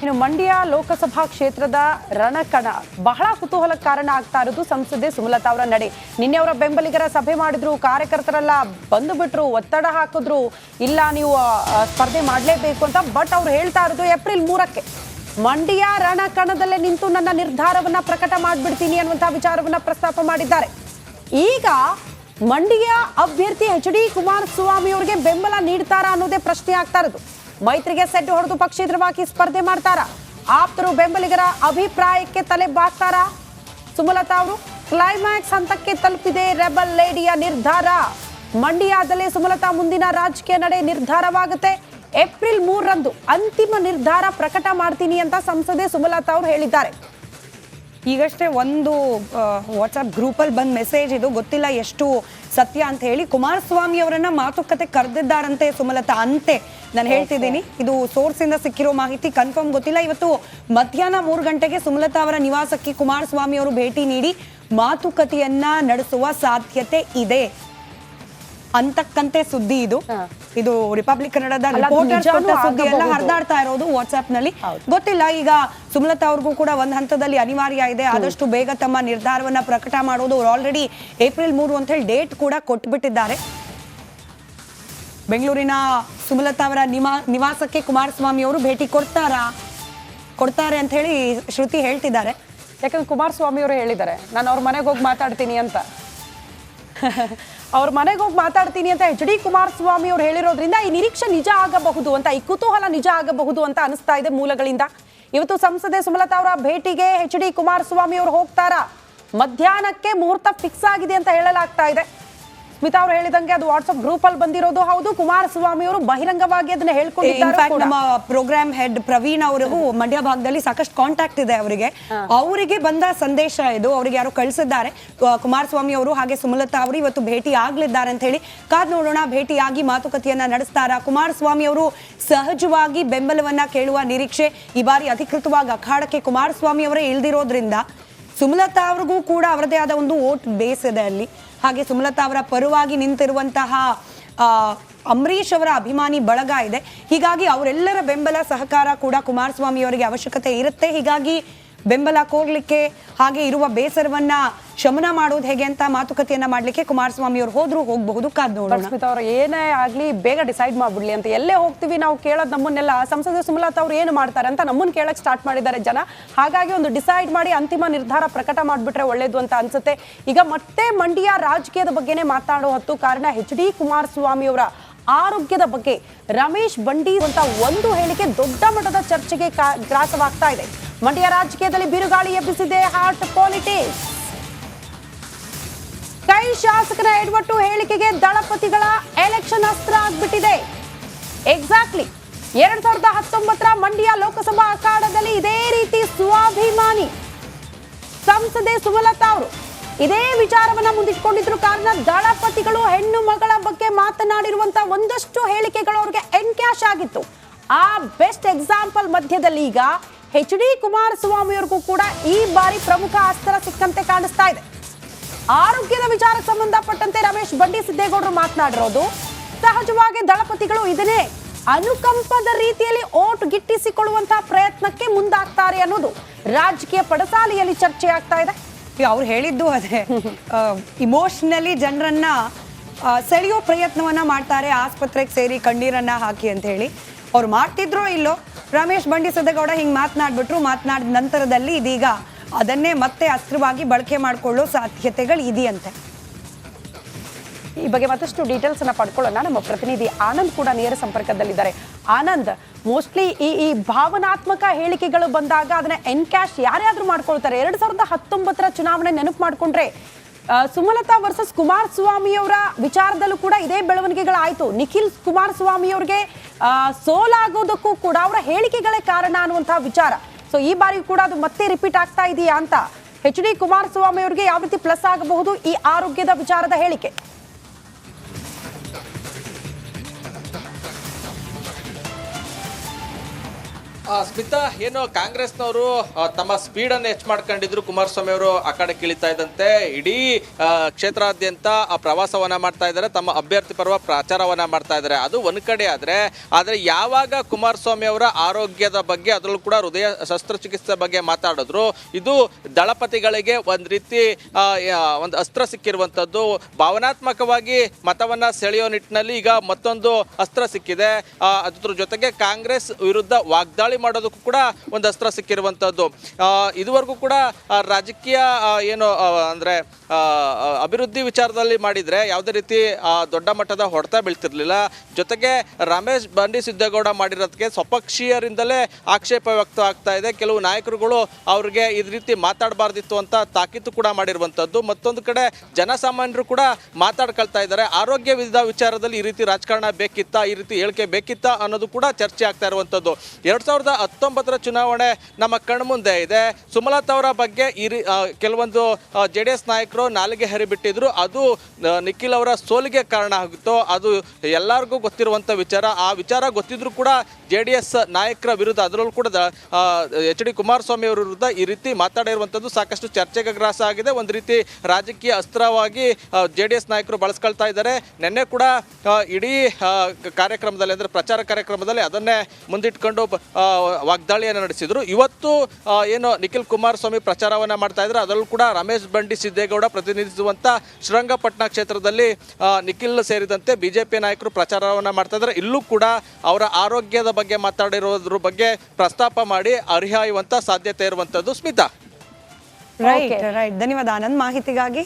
ಇನ್ನು ಮಂಡ್ಯ ಲೋಕಸಭಾ ಕ್ಷೇತ್ರದ ರಣಕಣ ಬಹಳ ಕುತೂಹಲ ಕಾರಣ ಆಗ್ತಾ ಇರೋದು ಸಂಸದೆ ಸುಮಲತಾ ಅವರ ನಡೆ. ನಿನ್ನೆ ಅವರ ಬೆಂಬಲಿಗರ ಸಭೆ ಮಾಡಿದ್ರು, ಕಾರ್ಯಕರ್ತರೆಲ್ಲ ಬಂದು ಬಿಟ್ರು, ಒತ್ತಡ ಹಾಕಿದ್ರು, ಇಲ್ಲ ನೀವು ಸ್ಪರ್ಧೆ ಮಾಡಲೇಬೇಕು ಅಂತ. ಬಟ್ ಅವ್ರು ಹೇಳ್ತಾ ಇರೋದು ಏಪ್ರಿಲ್ 3ಕ್ಕೆ ಮಂಡ್ಯ ರಣಕಣದಲ್ಲೇ ನಿಂತು ನನ್ನ ನಿರ್ಧಾರವನ್ನ ಪ್ರಕಟ ಮಾಡಿಬಿಡ್ತೀನಿ ಅನ್ನುವಂತಹ ವಿಚಾರವನ್ನ ಪ್ರಸ್ತಾಪ ಮಾಡಿದ್ದಾರೆ. ಈಗ ಮಂಡ್ಯ ಅಭ್ಯರ್ಥಿ ಎಚ್.ಡಿ. ಕುಮಾರಸ್ವಾಮಿ ಅವರಿಗೆ ಬೆಂಬಲ ನೀಡ್ತಾರಾ ಅನ್ನೋದೇ ಪ್ರಶ್ನೆ ಆಗ್ತಾ ಇರೋದು. ಮೈತ್ರಿಗೆ ಸೆಡ್ಡು ಹೊಡೆದು ಪಕ್ಷೇತರವಾಗಿ ಸ್ಪರ್ಧೆ ಮಾಡ್ತಾರಾ? ಆಪ್ತರು ಬೆಂಬಲಿಗರ ಅಭಿಪ್ರಾಯಕ್ಕೆ ತಲೆ ಬಾಗ್ತಾರಾ? ಸುಮಲತಾ ಅವರು ಕ್ಲೈಮ್ಯಾಕ್ಸ್ ಹಂತಕ್ಕೆ ತಲುಪಿದೆ ರೆಬಲ್ ಲೇಡಿಯ ನಿರ್ಧಾರ. ಮಂಡ್ಯದಲ್ಲೇ ಸುಮಲತಾ ಮುಂದಿನ ರಾಜಕೀಯ ನಡೆ ನಿರ್ಧಾರವಾಗುತ್ತೆ. ಏಪ್ರಿಲ್ 3ರಂದು ಅಂತಿಮ ನಿರ್ಧಾರ ಪ್ರಕಟ ಮಾಡ್ತೀನಿ ಅಂತ ಸಂಸದೆ ಸುಮಲತಾ ಅವರು ಹೇಳಿದ್ದಾರೆ. ಈಗಷ್ಟೇ ಒಂದು ವಾಟ್ಸ್ಆಪ್ ಗ್ರೂಪಲ್ಲಿ ಬಂದ ಮೆಸೇಜ್, ಇದು ಗೊತ್ತಿಲ್ಲ ಎಷ್ಟು ಸತ್ಯ ಅಂತ ಹೇಳಿ. ಕುಮಾರಸ್ವಾಮಿ ಅವರನ್ನ ಮಾತುಕತೆ ಕರೆದಿದ್ದಾರಂತೆ ಸುಮಲತಾ. ಅಂತೆ ನಾನು ಹೇಳ್ತಿದ್ದೀನಿ, ಇದು ಸೋರ್ಸ್ ಇಂದ ಸಿಕ್ಕಿರೋ ಮಾಹಿತಿ, ಕನ್ಫರ್ಮ್ ಗೊತ್ತಿಲ್ಲ. ಇವತ್ತು ಮಧ್ಯಾಹ್ನ 3 ಗಂಟೆಗೆ ಸುಮಲತಾ ಅವರ ನಿವಾಸಕ್ಕೆ ಕುಮಾರಸ್ವಾಮಿ ಅವರು ಭೇಟಿ ನೀಡಿ ಮಾತುಕತೆಯನ್ನ ನಡೆಸುವ ಸಾಧ್ಯತೆ ಇದೆ ಅಂತಕ್ಕಂತೆ ಸುದ್ದಿ ಇದು. ಇದು ರಿಪಬ್ಲಿಕ್ ಕನ್ನಡದ ಸುದ್ದಿ ಎಲ್ಲ ಹರಿದಾಡ್ತಾ ಇರೋದು ವಾಟ್ಸ್ಆಪ್ ನಲ್ಲಿ. ಗೊತ್ತಿಲ್ಲ, ಈಗ ಸುಮಲತಾ ಅವ್ರಿಗೂ ಕೂಡ ಒಂದು ಹಂತದಲ್ಲಿ ಅನಿವಾರ್ಯ ಇದೆ, ಆದಷ್ಟು ಬೇಗ ತಮ್ಮ ನಿರ್ಧಾರವನ್ನ ಪ್ರಕಟ ಮಾಡೋದು. ಅವ್ರು ಆಲ್ರೆಡಿ ಏಪ್ರಿಲ್ 3 ಅಂತ ಹೇಳಿ ಡೇಟ್ ಕೂಡ ಕೊಟ್ಬಿಟ್ಟಿದ್ದಾರೆ. ಬೆಂಗಳೂರಿನ ಸುಮಲತಾ ಅವರ ನಿವಾಸಕ್ಕೆ ಕುಮಾರಸ್ವಾಮಿ ಅವರು ಭೇಟಿ ಕೊಡ್ತಾರೆ ಅಂತ ಹೇಳಿ ಶ್ರುತಿ ಹೇಳ್ತಿದ್ದಾರೆ. ಯಾಕಂದ್ರೆ ಕುಮಾರಸ್ವಾಮಿ ಅವರು ಹೇಳಿದ್ದಾರೆ ನಾನು ಅವ್ರ ಮನೆಗೆ ಹೋಗಿ ಮಾತಾಡ್ತೀನಿ ಅಂತ. ಅವ್ರ ಮನೆಗೆ ಹೋಗಿ ಮಾತಾಡ್ತೀನಿ ಅಂತ ಎಚ್.ಡಿ. ಕುಮಾರಸ್ವಾಮಿ ಅವರು ಹೇಳಿರೋದ್ರಿಂದ ಈ ನಿರೀಕ್ಷೆ ನಿಜ ಆಗಬಹುದು ಅಂತ, ಈ ಕುತೂಹಲ ನಿಜ ಆಗಬಹುದು ಅಂತ ಅನಿಸ್ತಾ ಇದೆ ಮೂಲಗಳಿಂದ. ಇವತ್ತು ಸಂಸದೆ ಸುಮಲತಾ ಅವರ ಭೇಟಿಗೆ ಎಚ್.ಡಿ. ಕುಮಾರಸ್ವಾಮಿ ಅವರು ಹೋಗ್ತಾರಾ? ಮಧ್ಯಾಹ್ನಕ್ಕೆ ಮುಹೂರ್ತ ಫಿಕ್ಸ್ ಆಗಿದೆ ಅಂತ ಹೇಳಲಾಗ್ತಾ ಇದೆ. ಸ್ಮಿತಾ ಅವರು ಹೇಳಿದಂಗೆ ಅದು ವಾಟ್ಸ್ಆಪ್ ಗ್ರೂಪ್ ಅಲ್ಲಿ ಬಂದಿರೋದು ಹೌದು. ಕುಮಾರಸ್ವಾಮಿ ಅವರು ಬಹಿರಂಗವಾಗಿ ಅದನ್ನ ಹೇಳ್ಕೊಂಡಿದ್ದಾರೆ. ನಮ್ಮ ಪ್ರೋಗ್ರಾಮ್ ಹೆಡ್ ಪ್ರವೀಣ್ ಅವರು ಮಂಡ್ಯ ಭಾಗದಲ್ಲಿ ಸಾಕಷ್ಟು ಕಾಂಟ್ಯಾಕ್ಟ್ ಇದೆ ಅವರಿಗೆ ಬಂದ ಸಂದೇಶ ಇದು. ಅವರಿಗೆ ಯಾರು ಕಳಿಸಿದ್ದಾರೆ, ಕುಮಾರಸ್ವಾಮಿ ಅವರು ಹಾಗೆ ಸುಮಲತಾ ಅವರು ಇವತ್ತು ಭೇಟಿ ಆಗ್ಲಿದ್ದಾರೆ ಅಂತ ಹೇಳಿ. ಕಾದ್ ನೋಡೋಣ, ಭೇಟಿಯಾಗಿ ಮಾತುಕತೆಯನ್ನ ನಡೆಸ್ತಾರಾ? ಕುಮಾರಸ್ವಾಮಿ ಅವರು ಸಹಜವಾಗಿ ಬೆಂಬಲವನ್ನ ಕೇಳುವ ನಿರೀಕ್ಷೆ. ಈ ಬಾರಿ ಅಧಿಕೃತವಾಗಿ ಅಖಾಡಕ್ಕೆ ಕುಮಾರಸ್ವಾಮಿ ಅವರೇ ಇಳ್ದಿರೋದ್ರಿಂದ ಸುಮಲತಾ ಅವ್ರಿಗೂ ಕೂಡ ಅವರದೇ ಆದ ಒಂದು ವೋಟ್ ಬೇಸ್ ಇದೆ ಅಲ್ಲಿ. ಹಾಗೆ ಸುಮಲತಾ ಅವರ ಪರವಾಗಿ ನಿಂತಿರುವಂತಹ ಅಂಬರೀಷ್ ಅವರ ಅಭಿಮಾನಿ ಬಳಗ ಇದೆ. ಹೀಗಾಗಿ ಅವರೆಲ್ಲರ ಬೆಂಬಲ ಸಹಕಾರ ಕೂಡ ಕುಮಾರಸ್ವಾಮಿ ಅವರಿಗೆ ಅವಶ್ಯಕತೆ ಇರುತ್ತೆ. ಹೀಗಾಗಿ ಬೆಂಬಲ ಕೋರ್ಲಿಕ್ಕೆ ಹಾಗೆ ಇರುವ ಬೇಸರವನ್ನ ಶಮನ ಮಾಡೋದು ಹೇಗೆ ಅಂತ ಮಾತುಕತೆಯನ್ನ ಮಾಡ್ಲಿಕ್ಕೆ ಕುಮಾರಸ್ವಾಮಿ ಅವರು ಹೋಗಬಹುದು. ಕಾದ್ ನೋಡೋಣ. ಅವ್ರು ಏನೇ ಆಗ್ಲಿ ಬೇಗ ಡಿಸೈಡ್ ಮಾಡ್ಬಿಡ್ಲಿ ಅಂತ. ಎಲ್ಲೇ ಹೋಗ್ತೀವಿ ನಾವು ಕೇಳೋದು ನಮ್ಮನ್ನೆಲ್ಲ ಸಂಸದೆ ಸುಮಲತಾ ಅವ್ರು ಏನು ಮಾಡ್ತಾರೆ ಅಂತ ನಮ್ಮನ್ನ ಕೇಳಕ್ ಸ್ಟಾರ್ಟ್ ಮಾಡಿದ್ದಾರೆ ಜನ. ಹಾಗಾಗಿ ಒಂದು ಡಿಸೈಡ್ ಮಾಡಿ ಅಂತಿಮ ನಿರ್ಧಾರ ಪ್ರಕಟ ಮಾಡ್ಬಿಟ್ರೆ ಒಳ್ಳೇದು ಅಂತ ಅನ್ಸುತ್ತೆ. ಈಗ ಮತ್ತೆ ಮಂಡ್ಯ ರಾಜಕೀಯದ ಬಗ್ಗೆನೇ ಮಾತಾಡೋ ಹೊತ್ತು, ಕಾರಣ ಎಚ್.ಡಿ. ಕುಮಾರಸ್ವಾಮಿ ಅವರ ಆರೋಗ್ಯದ ಬಗ್ಗೆ ರಮೇಶ್ ಬಂಡಿ ಅಂತ ಒಂದು ಹೇಳಿಕೆ ದೊಡ್ಡ ಮಟ್ಟದ ಚರ್ಚೆಗೆ ಗ್ರಾಸವಾಗ್ತಾ ಇದೆ. ಮಂಡ್ಯ ರಾಜಕೀಯದಲ್ಲಿ ಬಿರುಗಾಳಿ ಎಬ್ಬಿಸಿದೆ ಹಾಟ್ ಪಾಲಿಟಿಕ್ಸ್. ಕೈ ಶಾಸಕರ ಎಡವಟ್ಟು ಹೇಳಿಕೆಗೆ ದಳಪತಿಗಳ ಎಲೆಕ್ಷನ್ ಅಸ್ತ್ರ ಆಗ್ಬಿಟ್ಟಿದೆ. ಎಕ್ಸಾಕ್ಟ್ಲಿ 2019ರ ಮಂಡ್ಯ ಲೋಕಸಭಾ ಅಖಾಡದಲ್ಲಿ ಇದೇ ರೀತಿ ಸ್ವಾಭಿಮಾನಿ ಸಂಸದೆ ಸುಮಲತಾ ಅವರು ಇದೇ ವಿಚಾರವನ್ನ ಮುಂದಿಟ್ಕೊಂಡಿದ್ರು. ಕಾರಣ ದಳಪತಿಗಳು ಹೆಣ್ಣು ಮಗಳ ಬಗ್ಗೆ ಮಾತನಾಡಿರುವಂತಹ ಒಂದಷ್ಟು ಹೇಳಿಕೆಗಳು ಅವ್ರಿಗೆ ಎನ್ಕ್ಯಾಶ್ ಆಗಿತ್ತು. ಆ ಬೆಸ್ಟ್ ಎಕ್ಸಾಂಪಲ್ ಮಧ್ಯದಲ್ಲಿ ಈಗ ಎಚ್.ಡಿ. ಕುಮಾರಸ್ವಾಮಿ ಅವ್ರಿಗೂ ಕೂಡ ಈ ಬಾರಿ ಪ್ರಮುಖ ಅಸ್ತ್ರ ಸಿಕ್ಕಂತೆ ಕಾಣಿಸ್ತಾ ಇದೆ. ಆರೋಗ್ಯದ ವಿಚಾರಕ್ಕೆ ಸಂಬಂಧಪಟ್ಟಂತೆ ರಮೇಶ್ ಬಂಡಿ ಸಿದ್ದೇಗೌಡರು ಮಾತನಾಡಿರೋದು ಸಹಜವಾಗಿ ದಳಪತಿಗಳು ಇದನ್ನೇ ಅನುಕಂಪದ ರೀತಿಯಲ್ಲಿ ಓಟ್ ಗಿಟ್ಟಿಸಿಕೊಳ್ಳುವಂತಹ ಪ್ರಯತ್ನಕ್ಕೆ ಮುಂದಾಗ್ತಾರೆ ಅನ್ನೋದು ರಾಜಕೀಯ ಪಡಸಾಲೆಯಲ್ಲಿ ಚರ್ಚೆ ಆಗ್ತಾ ಇದೆ. ಅವ್ರು ಹೇಳಿದ್ದು ಅದೇ, ಇಮೋಷನಲಿ ಜನರನ್ನ ಸೆಳೆಯೋ ಪ್ರಯತ್ನವನ್ನ ಮಾಡ್ತಾರೆ, ಆಸ್ಪತ್ರೆಗೆ ಸೇರಿ ಕಣ್ಣೀರನ್ನ ಹಾಕಿ ಅಂತ ಹೇಳಿ. ಅವ್ರು ಮಾಡ್ತಿದ್ರೋ ಇಲ್ಲೋ, ರಮೇಶ್ ಬಂಡಿ ಸಿದ್ದೇಗೌಡ ಹಿಂಗ್ ಮಾತನಾಡಿದ ನಂತರದಲ್ಲಿ ಇದೀಗ ಅದನ್ನೇ ಮತ್ತೆ ಅಸ್ತ್ರವಾಗಿ ಬಳಕೆ ಮಾಡಿಕೊಳ್ಳೋ ಸಾಧ್ಯತೆಗಳು ಇದೆಯಂತೆ. ಈ ಬಗ್ಗೆ ಮತ್ತಷ್ಟು ಡೀಟೇಲ್ಸ್ ಅನ್ನ ಪಡ್ಕೊಳ್ಳೋಣ. ನಮ್ಮ ಪ್ರತಿನಿಧಿ ಆನಂದ್ ಕೂಡ ನೇರ ಸಂಪರ್ಕದಲ್ಲಿದ್ದಾರೆ. ಆನಂದ್, ಮೋಸ್ಟ್ಲಿ ಈ ಭಾವನಾತ್ಮಕ ಹೇಳಿಕೆಗಳು ಬಂದಾಗ ಅದನ್ನ ಎನ್ಕ್ಯಾಶ್ ಯಾರ್ಯಾದ್ರೂ ಮಾಡ್ಕೊಳ್ತಾರೆ. 2019ರ ಚುನಾವಣೆ ನೆನಪು ಮಾಡ್ಕೊಂಡ್ರೆ ಸುಮಲತಾ ವರ್ಸಸ್ ಕುಮಾರಸ್ವಾಮಿ ಅವರ ವಿಚಾರದಲ್ಲೂ ಕೂಡ ಇದೇ ಬೆಳವಣಿಗೆಗಳಾಯ್ತು. ನಿಖಿಲ್ ಕುಮಾರಸ್ವಾಮಿ ಅವ್ರಿಗೆ ಸೋಲಾಗೋದಕ್ಕೂ ಕೂಡ ಅವರ ಹೇಳಿಕೆಗಳೇ ಕಾರಣ ಅನ್ನುವಂತಹ ವಿಚಾರ. ಸೊ ಈ ಬಾರಿ ಕೂಡ ಅದು ಮತ್ತೆ ರಿಪೀಟ್ ಆಗ್ತಾ ಇದೆಯಾ ಅಂತ, ಎಚ್.ಡಿ. ಕುಮಾರಸ್ವಾಮಿ ಅವರಿಗೆ ಯಾವ ರೀತಿ ಪ್ಲಸ್ ಆಗಬಹುದು ಈ ಆರೋಗ್ಯದ ವಿಚಾರದ ಹೇಳಿಕೆ? ಸ್ಮಿತಾ, ಏನು ಕಾಂಗ್ರೆಸ್ನವರು ತಮ್ಮ ಸ್ಪೀಡ್ ಅನ್ನು ಹೆಚ್ಚು ಮಾಡ್ಕೊಂಡಿದ್ರು. ಕುಮಾರಸ್ವಾಮಿ ಅವರು ಆ ಕಡೆ ಕಿಳಿತಾ ಇದ್ದಂತೆ ಇಡೀ ಕ್ಷೇತ್ರಾದ್ಯಂತ ಪ್ರವಾಸವನ್ನ ಮಾಡ್ತಾ ಇದ್ದಾರೆ, ತಮ್ಮ ಅಭ್ಯರ್ಥಿ ಪರ್ವ ಪ್ರಚಾರವನ್ನ ಮಾಡ್ತಾ ಇದ್ದಾರೆ. ಅದು ಒಂದ್ ಕಡೆ ಆದ್ರೆ ಯಾವಾಗ ಕುಮಾರಸ್ವಾಮಿ ಅವರ ಆರೋಗ್ಯದ ಬಗ್ಗೆ, ಅದರಲ್ಲೂ ಕೂಡ ಹೃದಯ ಶಸ್ತ್ರಚಿಕಿತ್ಸೆ ಬಗ್ಗೆ ಮಾತಾಡಿದ್ರು, ಇದು ದಳಪತಿಗಳಿಗೆ ಒಂದ್ ರೀತಿ ಒಂದು ಅಸ್ತ್ರ ಸಿಕ್ಕಿರುವಂತದ್ದು. ಭಾವನಾತ್ಮಕವಾಗಿ ಮತವನ್ನ ಸೆಳೆಯೋ ನಿಟ್ಟಿನಲ್ಲಿ ಈಗ ಮತ್ತೊಂದು ಅಸ್ತ್ರ ಸಿಕ್ಕಿದೆ. ಅದ್ರ ಜೊತೆಗೆ ಕಾಂಗ್ರೆಸ್ ವಿರುದ್ಧ ವಾಗ್ದಾಳಿ ಮಾಡೋದಕ್ಕೂ ಕೂಡ ಒಂದು ಅಸ್ತ್ರ ಸಿಕ್ಕಿರುವಂತದ್ದು. ಇದುವರೆಗೂ ಕೂಡ ರಾಜಕೀಯ ಏನು ಅಂದ್ರೆ ಅಭಿವೃದ್ಧಿ ವಿಚಾರದಲ್ಲಿ ಮಾಡಿದ್ರೆ ಯಾವುದೇ ರೀತಿ ದೊಡ್ಡ ಮಟ್ಟದ ಹೊಡೆತ ಬೀಳ್ತಿರ್ಲಿಲ್ಲ. ಜೊತೆಗೆ ರಮೇಶ್ ಬಂಡಿಸಿದ್ದೇಗೌಡ ಮಾಡಿರೋದಕ್ಕೆ ಸ್ವಪಕ್ಷೀಯರಿಂದಲೇ ಆಕ್ಷೇಪ ವ್ಯಕ್ತ ಆಗ್ತಾ ಇದೆ. ಕೆಲವು ನಾಯಕರುಗಳು ಅವ್ರಿಗೆ ಈ ರೀತಿ ಮಾತಾಡಬಾರ್ದಿತ್ತು ಅಂತ ತಾಕೀತು ಕೂಡ ಮಾಡಿರುವಂತದ್ದು. ಮತ್ತೊಂದು ಕಡೆ ಜನಸಾಮಾನ್ಯರು ಕೂಡ ಮಾತಾಡ್ಕೊಳ್ತಾ ಇದ್ದಾರೆ. ಆರೋಗ್ಯ ವಿಚಾರದಲ್ಲಿ ಈ ರೀತಿ ರಾಜಕಾರಣ ಬೇಕಿತ್ತಾ, ಈ ರೀತಿ ಹೇಳಿಕೆ ಬೇಕಿತ್ತಾ ಅನ್ನೋದು ಕೂಡ ಚರ್ಚೆ ಆಗ್ತಾ ಇರುವಂತದ್ದು. 2019 ಚುನಾವಣೆ ನಮ್ಮ ಕಣ್ಮುಂದೆ ಇದೆ. ಸುಮಲತಾ ಅವರ ಬಗ್ಗೆ ಕೆಲವೊಂದು JDS ನಾಯಕರು ನಾಲಿಗೆ ಹರಿಬಿಟ್ಟಿದ್ರು. ಅದು ನಿಖಿಲ್ ಅವರ ಸೋಲಿಗೆ ಕಾರಣ ಆಗಿತ್ತು. ಅದು ಎಲ್ಲರಿಗೂ ಗೊತ್ತಿರುವಂತ ವಿಚಾರ. ಆ ವಿಚಾರ ಗೊತ್ತಿದ್ರು ಕೂಡ JDS ನಾಯಕರ ವಿರುದ್ಧ, ಅದರಲ್ಲೂ ಕೂಡ HD ಕುಮಾರಸ್ವಾಮಿ ಅವರ ವಿರುದ್ಧ ಈ ರೀತಿ ಮಾತಾಡಿರುವಂಥದ್ದು ಸಾಕಷ್ಟು ಚರ್ಚೆಗೆ ಗ್ರಾಸ ಆಗಿದೆ. ಒಂದು ರೀತಿ ರಾಜಕೀಯ ಅಸ್ತ್ರವಾಗಿ JDS ನಾಯಕರು ಬಳಸ್ಕೊಳ್ತಾ ಇದ್ದಾರೆ. ನಿನ್ನೆ ಕೂಡ ಇಡೀ ಕಾರ್ಯಕ್ರಮದಲ್ಲಿ, ಅಂದರೆ ಪ್ರಚಾರ ಕಾರ್ಯಕ್ರಮದಲ್ಲಿ ಅದನ್ನೇ ಮುಂದಿಟ್ಕೊಂಡು ವಾಗ್ದಾಳಿಯನ್ನು ನಡೆಸಿದ್ರು. ಇವತ್ತು ಏನು ನಿಖಿಲ್ ಕುಮಾರಸ್ವಾಮಿ ಪ್ರಚಾರವನ್ನ ಮಾಡ್ತಾ ಇದ್ದಾರೆ, ಅದರಲ್ಲೂ ಕೂಡ ರಮೇಶ್ ಬಂಡಿಸಿದ್ದೇಗೌಡ ಪ್ರತಿನಿಧಿಸುವಂತ ಶ್ರೀರಂಗಪಟ್ಟಣ ಕ್ಷೇತ್ರದಲ್ಲಿ ನಿಖಿಲ್ ಸೇರಿದಂತೆ ಬಿಜೆಪಿ ನಾಯಕರು ಪ್ರಚಾರವನ್ನ ಮಾಡ್ತಾ ಇದ್ದಾರೆ. ಇಲ್ಲೂ ಕೂಡ ಅವರ ಆರೋಗ್ಯದ ಬಗ್ಗೆ ಮಾತಾಡಿರೋದ್ರ ಬಗ್ಗೆ ಪ್ರಸ್ತಾಪ ಮಾಡಿ ಹರಿಹಾಯುವಂತ ಸಾಧ್ಯತೆ ಇರುವಂತದ್ದು. ಸ್ಮಿತಾ, ರೈಟ್. ಧನ್ಯವಾದ ಆನಂದ್ ಮಾಹಿತಿಗಾಗಿ.